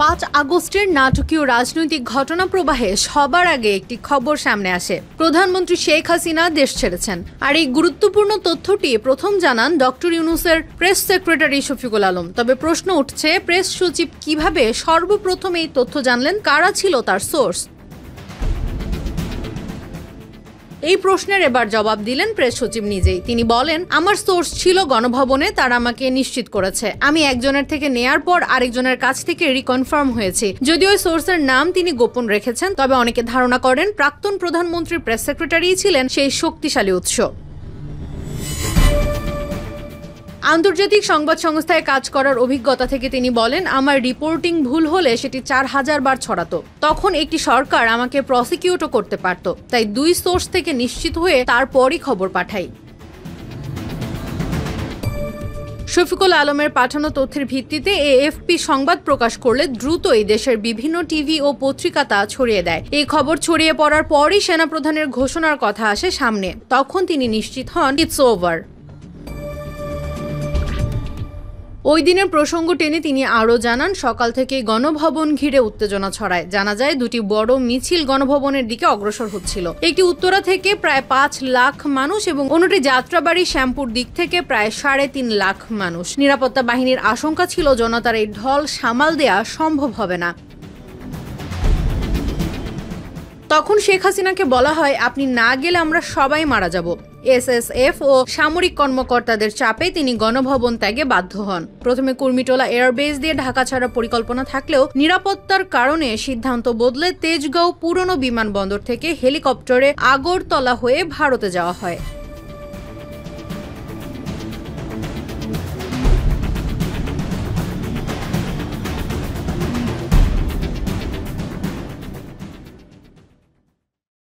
5 আগস্টের নাটকীয় রাজনৈতিক ঘটনা প্রবাহে সবার আগে একটি খবর সামনে আসে। প্রধানমন্ত্রী শেখ হাসিনা দেশ ছেড়েছেন। আর এই গুরুত্বপূর্ণ তথ্যটি প্রথম জানান ডক্টর ইউনূসের প্রেস সেক্রেটারি শফিকুল আলম। তবে প্রশ্ন উঠছে, প্রেস সচিব কিভাবে সর্বপ্রথম এই তথ্য জানলেন? কারা ছিল তার সোর্স? এই প্রশ্নের এবার জবাব দিলেন প্রেস সচিব নিজেই। তিনি বলেন, আমার সোর্স ছিল গণভবনে, তারা আমাকে নিশ্চিত করেছে। আমি একজনের থেকে নেয়ার পর আরেকজনের কাছ থেকে রিকনফার্ম হয়েছি। যদিও ওই সোর্সের নাম তিনি গোপন রেখেছেন, তবে অনেকে ধারণা করেন প্রাক্তন প্রধানমন্ত্রীর প্রেস সেক্রেটারিই ছিলেন সেই শক্তিশালী উৎস। আন্তর্জাতিক সংবাদ সংস্থায় কাজ করার অভিজ্ঞতা থেকে তিনি বলেন, আমার রিপোর্টিং ভুল হলে সেটি 4000 বার ছড়াতো। তখন একটি সরকার আমাকে প্রসিকিউটও করতে পারত। তাই 2 সোর্স থেকে নিশ্চিত হয়ে তারপরই খবর পাঠাই। শফিকুল আলমের পাঠানো তথ্যের ভিত্তিতে এএফপি সংবাদ প্রকাশ করলে দ্রুতই দেশের বিভিন্ন টিভি ও পত্রিকা তা ছড়িয়ে দেয়। এই খবর ছড়িয়ে পড়ার পরই সেনাপ্রধানের ঘোষণার কথা আসে সামনে। তখন তিনি নিশ্চিত হন ইটস ওভার। ওই দিনের প্রসঙ্গ টেনে তিনি আরও জানান, সকাল থেকে গণভবন ঘিরে উত্তেজনা ছড়ায়। জানা যায় 2টি বড় মিছিল গণভবনের দিকে অগ্রসর হচ্ছিল। একটি উত্তরা থেকে প্রায় 5 লাখ মানুষ এবং অন্যটি যাত্রাবাড়ি শ্যামপুর দিক থেকে প্রায় 3.5 লাখ মানুষ। নিরাপত্তা বাহিনীর আশঙ্কা ছিল জনতার এই ঢল সামাল দেয়া সম্ভব হবে না। তখন শেখ হাসিনাকে বলা হয়, আপনি না গেলে আমরা সবাই মারা যাব। এসএসএফ ও সামরিক কর্মকর্তাদের চাপে তিনি গণভবন ত্যাগে বাধ্য হন। প্রথমে কুর্মিটোলা এয়ারবেস দিয়ে ঢাকা ছাড়ার পরিকল্পনা থাকলেও নিরাপত্তার কারণে সিদ্ধান্ত বদলে তেজগাঁও পুরনো বিমানবন্দর থেকে হেলিকপ্টারে আগরতলা হয়ে ভারতে যাওয়া হয়।